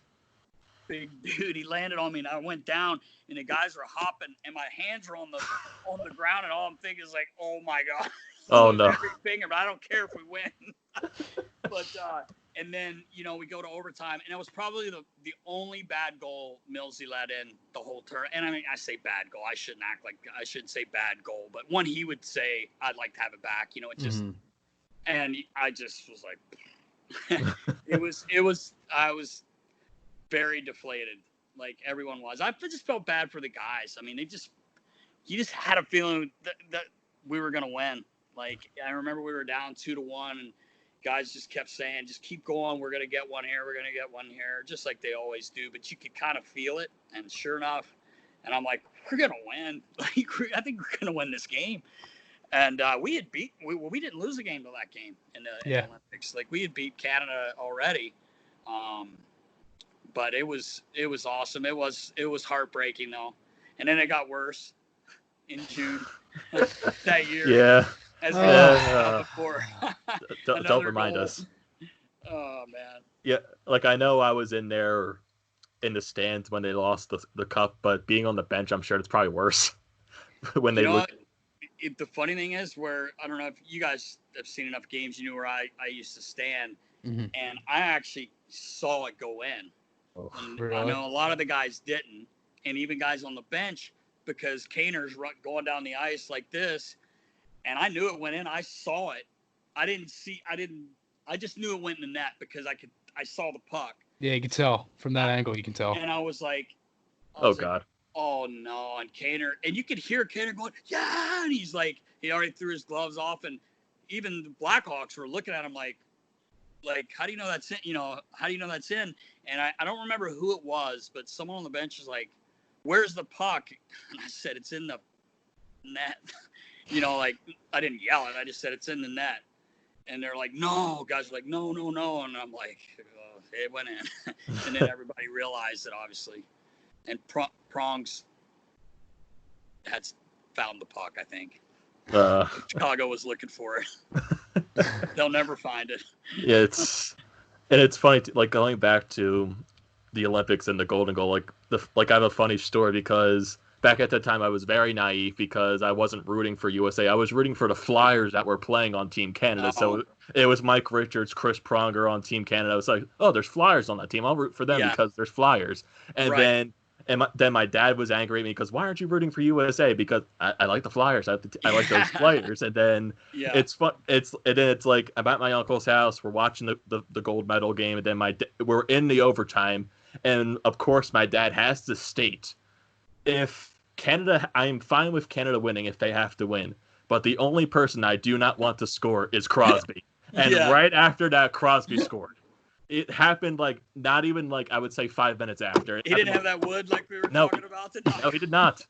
big dude, he landed on me, and I went down, and the guys were hopping, and my hands were on the ground, and all I'm thinking is like, oh my god, Oh lose no. every finger, but I don't care if we win. But and then we go to overtime, and it was probably the only bad goal Millsy let in the whole turn. And I mean, I say bad goal, I shouldn't say bad goal, but one he would say I'd like to have it back. It just and I just was like, I was very deflated, like everyone was. I just felt bad for the guys. I mean, you just had a feeling that we were gonna win. Like I remember we were down 2-1, and guys just kept saying, "Just keep going. We're gonna get one here. We're gonna get one here," just like they always do. But you could kind of feel it, and sure enough, and I'm like, "We're gonna win. Like I think we're gonna win this game." And we didn't lose a game till that game in the Olympics. Like we had beat Canada already. But it was awesome. It was heartbreaking though, and then it got worse in June that year. Yeah. As we talked about before. Don't remind goal. us. Oh man. Yeah, like I know I was in there in the stands when they lost the cup, but being on the bench, I'm sure it's probably worse when they look. The funny thing is, where I don't know if you guys have seen enough games, you know where I used to stand, and I actually saw it go in. Oh, really? I know a lot of the guys didn't, and even guys on the bench, because Kaner's going down the ice like this, and I knew it went in. I saw it. I just knew it went in the net because I saw the puck. Yeah, you can tell from that angle. You can tell. And I was like, God. Oh no! And Kaner, and you could hear Kaner going, yeah, and he's like, he already threw his gloves off, and even the Blackhawks were looking at him like, how do you know that's in? How do you know that's in? And I don't remember who it was, but someone on the bench was like, "Where's the puck?" And I said, "It's in the net." Like I didn't yell it. I just said it's in the net. And they're like, "No." Guys were like, "No, no, no." And I'm like, oh, it went in. And then everybody realized it, obviously. And Prongs had found the puck, I think. Chicago was looking for it. They'll never find it. Yeah, it's funny, like going back to the Olympics and the golden goal. Like I have a funny story because back at that time, I was very naive because I wasn't rooting for USA. I was rooting for the Flyers that were playing on Team Canada. So it was Mike Richards, Chris Pronger on Team Canada. I was like, oh, there's Flyers on that team. I'll root for them because there's Flyers. And Right. then my dad was angry at me because why aren't you rooting for USA? Because I like the Flyers. I like those players. And then it's fun. It's like I'm at my uncle's house. We're watching the gold medal game, and then we're in the overtime. And of course, my dad has to state, if Canada, I'm fine with Canada winning if they have to win. But the only person I do not want to score is Crosby. And right after that, Crosby scored. It happened not even I would say 5 minutes after. He didn't have that wood like we were talking about today. No, he did not.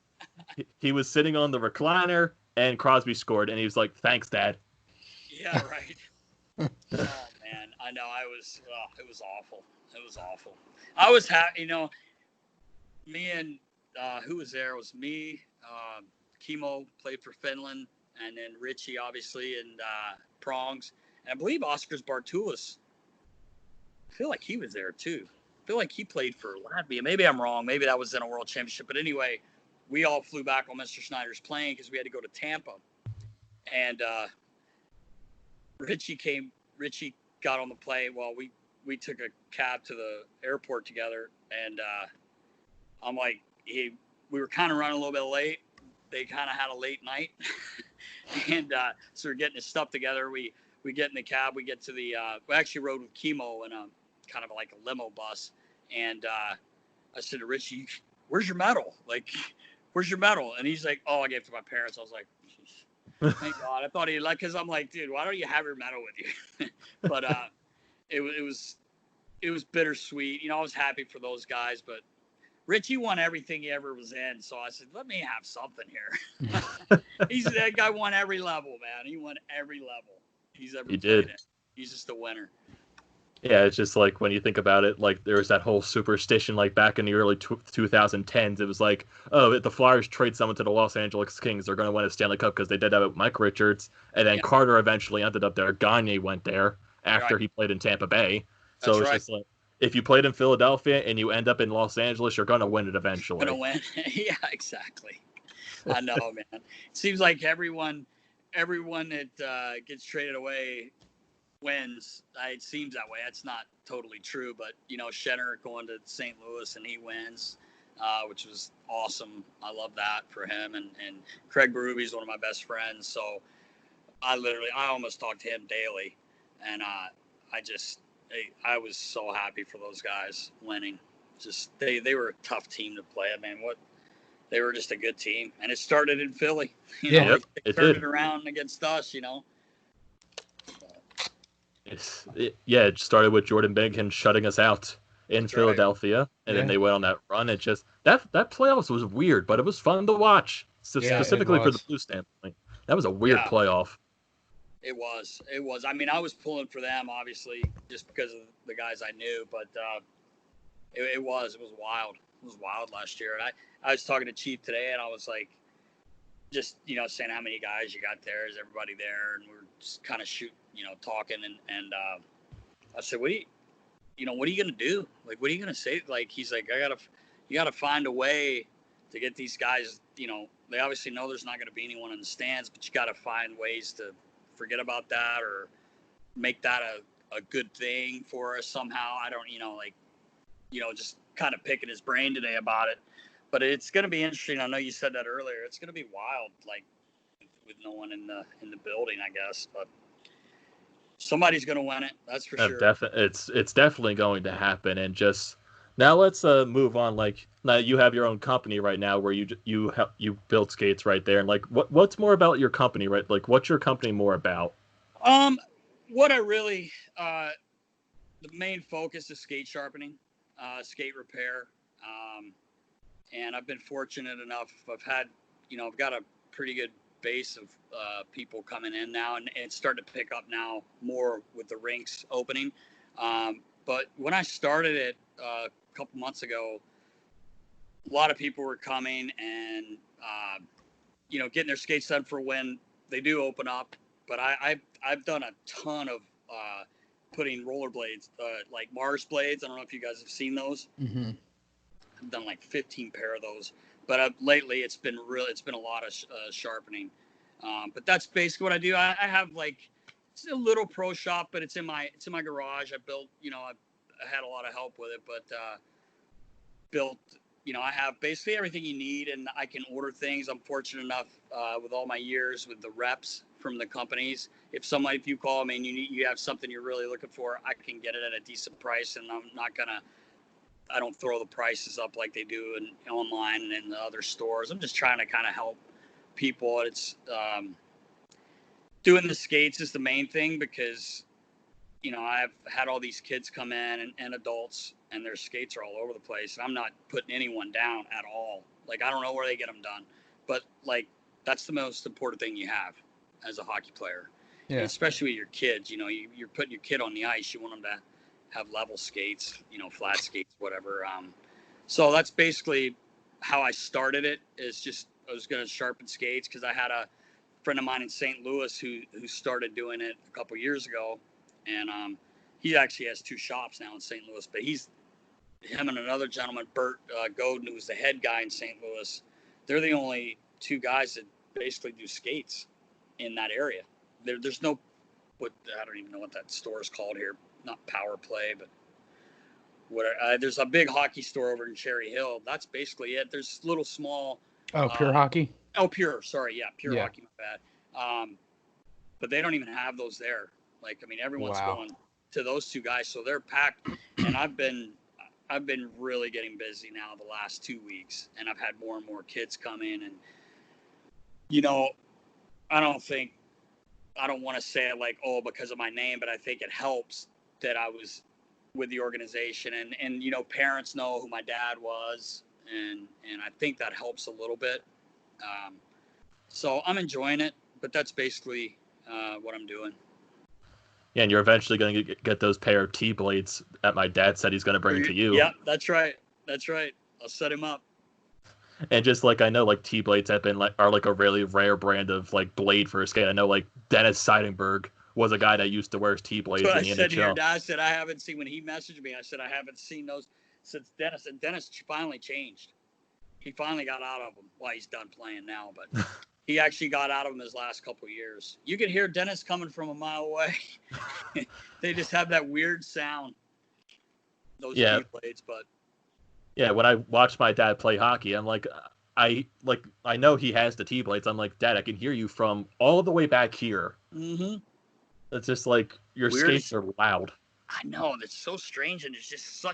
He was sitting on the recliner, and Crosby scored, and he was like, "Thanks, Dad." Yeah, right. Oh man, I know. It was awful. It was awful. I was happy, me and who was there? It was me, Chemo played for Finland, and then Richie obviously, and Prongs, and I believe Oscars Bartulis. I feel like he was there too. I feel like he played for Latvia. Maybe I'm wrong. Maybe that was in a World Championship. But anyway, we all flew back on Mr. Snyder's plane because we had to go to Tampa. And Richie got on the plane. Well, we took a cab to the airport together. And I'm like, we were kind of running a little bit late. They kind of had a late night. And so we're getting his stuff together. We get in the cab. We get to we actually rode with Chemo in a kind of like a limo bus. And I said to Richie, "Where's your medal? Where's your medal?" And he's like, "Oh, I gave it to my parents." I was like, thank God. I thought he'd because I'm like, dude, why don't you have your medal with you? But it was bittersweet. I was happy for those guys, but Richie won everything he ever was in. So I said, let me have something here. That guy won every level, man. He won every level he's ever played in. He's just a winner. Yeah, it's just when you think about it, there was that whole superstition back in the early 2010s. It was oh, if the Flyers trade someone to the Los Angeles Kings, they're going to win a Stanley Cup because they did that with Mike Richards. And then Carter eventually ended up there. Gagne went there after he played in Tampa Bay. So it's just if you played in Philadelphia and you end up in Los Angeles, you're going to win it eventually. Going to win. Yeah, exactly. I know, man. It seems like everyone that gets traded away wins. It seems that way. That's not totally true, but Schenner going to St. Louis and he wins, which was awesome. I love that for him. And Craig Berube is one of my best friends, so I almost talk to him daily, and I was so happy for those guys winning. Just they were a tough team to play. I mean, they were just a good team, and it started in Philly. They turned it around against us. It started with Jordan Binnington shutting us out in Philadelphia, and then they went on that run. It just that playoffs was weird, but it was fun to watch. So specifically for the Blue standpoint, that was a weird playoff. It was. I mean, I was pulling for them obviously just because of the guys I knew, but it was wild. It was wild last year. And I was talking to Chief today, and I was like, just saying how many guys you got there. Is everybody there? And we're just kind of talking, and I said, what are you gonna do? What are you gonna say? He's like, you gotta find a way to get these guys. They obviously know there's not gonna be anyone in the stands, but you gotta find ways to forget about that or make that a good thing for us somehow. I don't, just kind of picking his brain today about it. But it's gonna be interesting. I know you said that earlier. It's gonna be wild, with no one in the building, I guess, but. Somebody's going to win it. That's for sure. It's definitely going to happen. And just now, let's move on. Now you have your own company right now, where you build skates right there. And what's more about your company, right? What's your company more about? What I really the main focus is skate sharpening, skate repair, and I've been fortunate enough. I've got a pretty good base of people coming in now, and it's starting to pick up now more with the rinks opening. But when I started it a couple months ago, a lot of people were coming and getting their skates done for when they do open up. But I've done a ton of putting rollerblades, Mars blades. I don't know if you guys have seen those. Mm-hmm. I've done 15 pair of those. But lately it's been a lot of sharpening. But that's basically what I do. I have like it's a little pro shop, but it's in my garage. I built, I had a lot of help with it, but built. I have basically everything you need, and I can order things. I'm fortunate enough with all my years with the reps from the companies. If you call me and you have something you're really looking for, I can get it at a decent price, and I don't throw the prices up like they do online and in the other stores. I'm just trying to kind of help people. It's doing the skates is the main thing because I've had all these kids come in and adults, and their skates are all over the place. And I'm not putting anyone down at all. Like, I don't know where they get them done, but like, that's the most important thing you have as a hockey player. Yeah. And especially with your kids, you're putting your kid on the ice. You want them to have level skates, flat skates, whatever. So that's basically how I started it. Is just I was going to sharpen skates because I had a friend of mine in St. Louis who started doing it a couple years ago, and he actually has 2 shops now in St. Louis. But him and another gentleman, Bert Godin, who's the head guy in St. Louis. They're the only 2 guys that basically do skates in that area. There's no I don't even know what that store is called here. Not Power Play, but there's a big hockey store over in Cherry Hill. That's basically it. There's little small. Pure hockey. Oh, Pure. Sorry, yeah, Pure Hockey. My bad. But they don't even have those there. Like, I mean, everyone's going to those 2 guys, so they're packed. And I've been really getting busy now the last 2 weeks, and I've had more and more kids come in, and I don't want to say it like, oh, because of my name, but I think it helps that I was with the organization, and parents know who my dad was, and I think that helps a little bit. So I'm enjoying it, but that's basically what I'm doing. Yeah, and you're eventually going to get those pair of T-blades that my dad said he's going to bring to you. Yeah, that's right. I'll set him up. And just like I know, like T-blades are like a really rare brand of like blade for a skate. I know like Dennis Seidenberg was a guy that used to wear T-blades in the NHL. I said to your dad, I said I haven't seen when he messaged me. I said I haven't seen those since Dennis. And Dennis finally changed. He finally got out of them. Well, he's done playing now, but he actually got out of them his last couple of years. You could hear Dennis coming from a mile away. They just have that weird sound. Those T-blades, but. Yeah, when I watched my dad play hockey, I'm like, I know he has the T-blades. I'm like, Dad, I can hear you from all the way back here. Mm-hmm. It's just like your skates are loud. I know, that's so strange, and it's just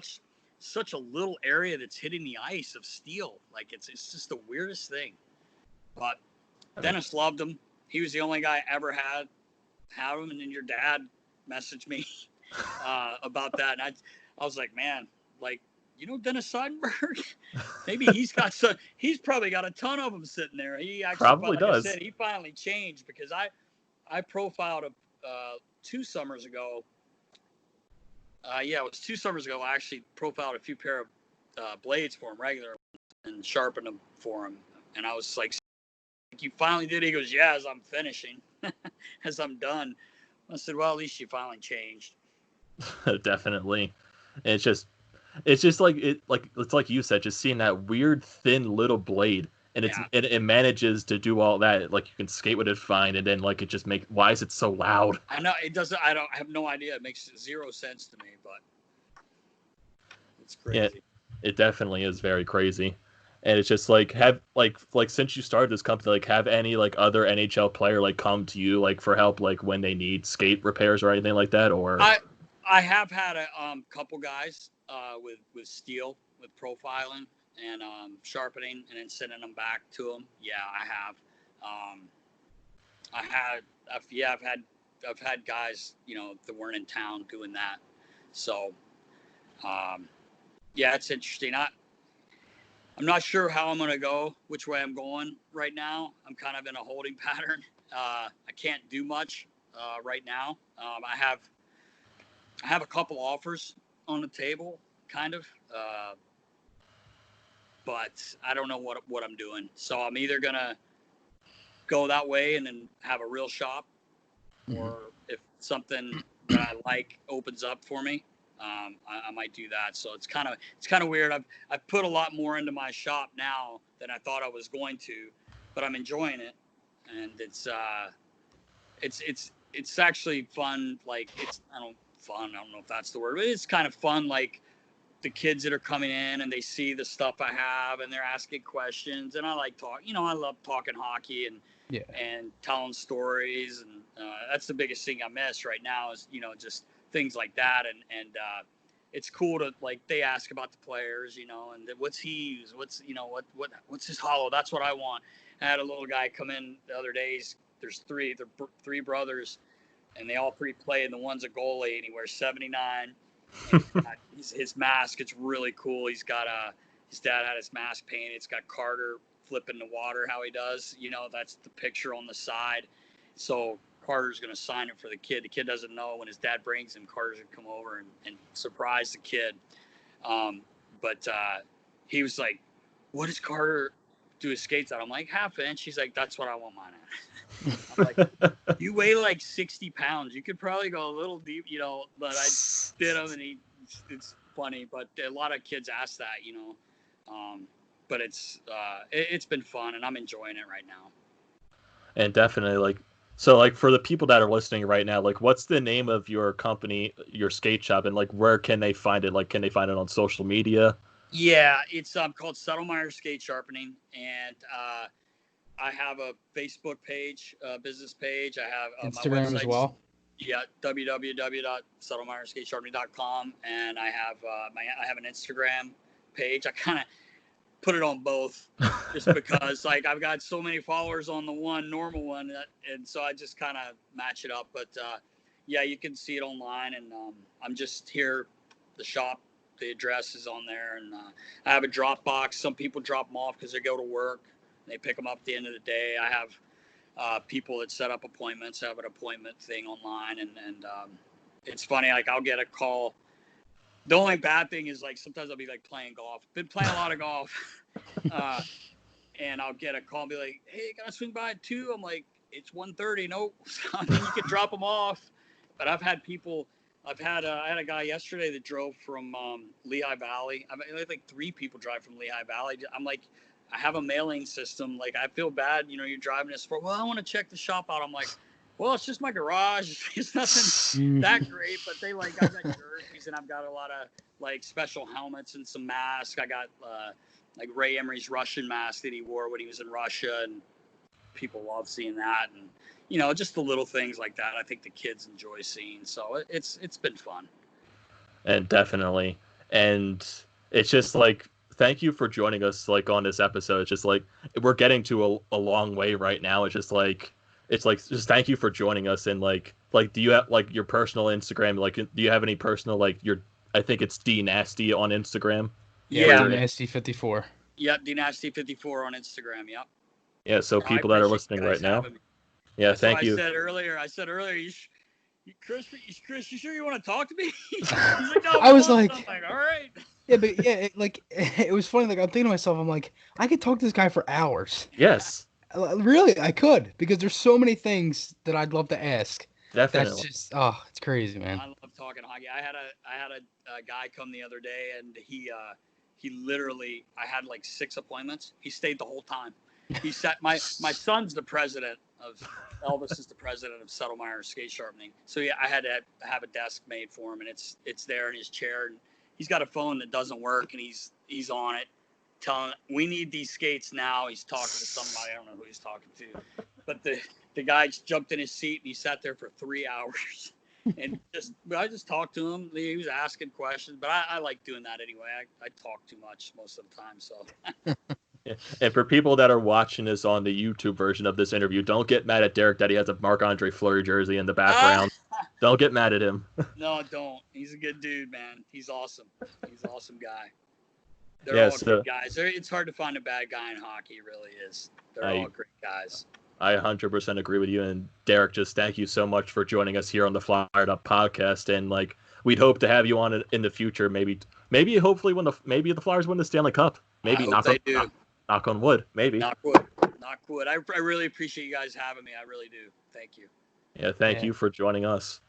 such a little area that's hitting the ice of steel. Like it's just the weirdest thing. But Dennis loved him. He was the only guy I ever had him, and then your dad messaged me about that, and I was like, man, like. Dennis Seidenberg? Maybe he's probably got a ton of them sitting there. He actually probably does. I said, he finally changed because I profiled 2 summers ago. It was 2 summers ago. I actually profiled a few pair of blades for him, regular, and sharpened them for him. And I was like, you finally did? He goes, yeah, as I'm finishing, as I'm done. I said, well, at least you finally changed. Definitely. And it's just like it's like you said, just seeing that weird thin little blade, and it manages to do all that. Like you can skate with it fine, and then like it just why is it so loud? I know it doesn't. I have no idea. It makes 0 sense to me, but it's crazy. Yeah, it definitely is very crazy, and it's just like since you started this company, like have any like other NHL player like come to you like for help like when they need skate repairs or anything like that, or I have had a couple guys. With steel, with profiling and sharpening, and then sending them back to them. Yeah, I have. I've had guys, that weren't in town doing that. So, it's interesting. I'm not sure how I'm going to go, which way I'm going right now. I'm kind of in a holding pattern. I can't do much right now. I have a couple offers on the table, kind of, but I don't know what I'm doing. So I'm either gonna go that way and then have a real shop, or if something that I like opens up for me, I might do that. So it's kind of weird. I've put a lot more into my shop now than I thought I was going to, but I'm enjoying it, and it's actually fun. Like I don't know if that's the word, but it's kind of fun. Like the kids that are coming in and they see the stuff I have and they're asking questions, and I like talk. I love talking hockey and telling stories, and that's the biggest thing I miss right now is just things like that, and it's cool to like they ask about the players, and what's he use, what's his hollow, that's what I want. I had a little guy come in the other days. There's three brothers, and they all play, and the one's a goalie, and he wears 79. And his mask, it's really cool. He's got his dad had his mask painted. It's got Carter flipping the water how he does. That's the picture on the side. So Carter's going to sign it for the kid. The kid doesn't know. When his dad brings him, Carter's going to come over and surprise the kid. But he was like, what does Carter do his skates at? I'm like, half inch. He's like, that's what I want mine at. I'm like, you weigh like 60 pounds. You could probably go a little deep, but I did him, and it's funny. But a lot of kids ask that, but it's been fun, and I'm enjoying it right now. And definitely, so for the people that are listening right now, what's the name of your company, your skate shop, and where can they find it? Can they find it on social media? Yeah, it's called Settlemyre Skate Sharpening, and I have a Facebook page, business page. I have Instagram my website as well. Yeah, www.settlemyreskatesharpening.com, and I have I have an Instagram page. I kind of put it on both just because I've got so many followers on the one normal one, and so I just kind of match it up. But yeah, you can see it online, and I'm just here. The shop, the address is on there, and I have a drop box. Some people drop them off because they go to work. They pick them up at the end of the day. I have people that set up appointments. I have an appointment thing online, and it's funny. I'll get a call. The only bad thing is sometimes I'll be playing golf. Been playing a lot of golf, and I'll get a call and be like, "Hey, can I swing by at 2?" I'm like, "It's 1:30. Nope." I mean, you can drop them off. But I've had people. I had a guy yesterday that drove from Lehigh Valley. I had 3 people drive from Lehigh Valley. I'm like, I have a mailing system. I feel bad. You're driving this for. Well, I want to check the shop out. I'm like, well, it's just my garage. It's nothing that great. But I've got jerseys, and I've got a lot of special helmets and some masks. I got Ray Emery's Russian mask that he wore when he was in Russia, and people love seeing that. And just the little things like that. I think the kids enjoy seeing. So it's been fun. And definitely, and it's just thank you for joining us on this episode. It's just we're getting to a long way right now. It's just just thank you for joining us. And do you have your personal Instagram? Do you have any personal I think it's D Nasty on Instagram? Yeah, D Nasty 54. Yep, D Nasty 54 on Instagram. Yep. Yeah, so people that are listening right now. Yeah, thank you. I said earlier, Chris, you sure you want to talk to me? He's like, no, I was like, I'm all right. Yeah, but yeah, it was funny. I'm thinking to myself, I'm like, I could talk to this guy for hours. Yes. Really, I could, because there's so many things that I'd love to ask. Definitely. That's just, it's crazy, man. I love talking hockey. I had a guy come the other day, and he literally, I had 6 appointments. He stayed the whole time. He sat. My son's the president of Elvis is the president of Settlemyre Skate Sharpening. So yeah, I had to have a desk made for him, and it's there in his chair. And he's got a phone that doesn't work, and he's on it, telling we need these skates now. He's talking to somebody. I don't know who he's talking to, but the guy jumped in his seat and he sat there for 3 hours. And I just talked to him. He was asking questions, but I like doing that anyway. I talk too much most of the time, so. Yeah. And for people that are watching this on the YouTube version of this interview, don't get mad at Derek that he has a Marc-Andre Fleury jersey in the background. Don't get mad at him. No, don't. He's a good dude, man. He's awesome. He's an awesome guy. They're all good guys. It's hard to find a bad guy in hockey. It really is. They're all great guys. I 100% agree with you. And Derek, just thank you so much for joining us here on the Fired Up podcast. And we'd hope to have you on it in the future. Maybe hopefully maybe the Flyers win the Stanley Cup. Maybe knock on wood. Maybe. Knock wood. I really appreciate you guys having me. I really do. Thank you. Yeah, thank you for joining us.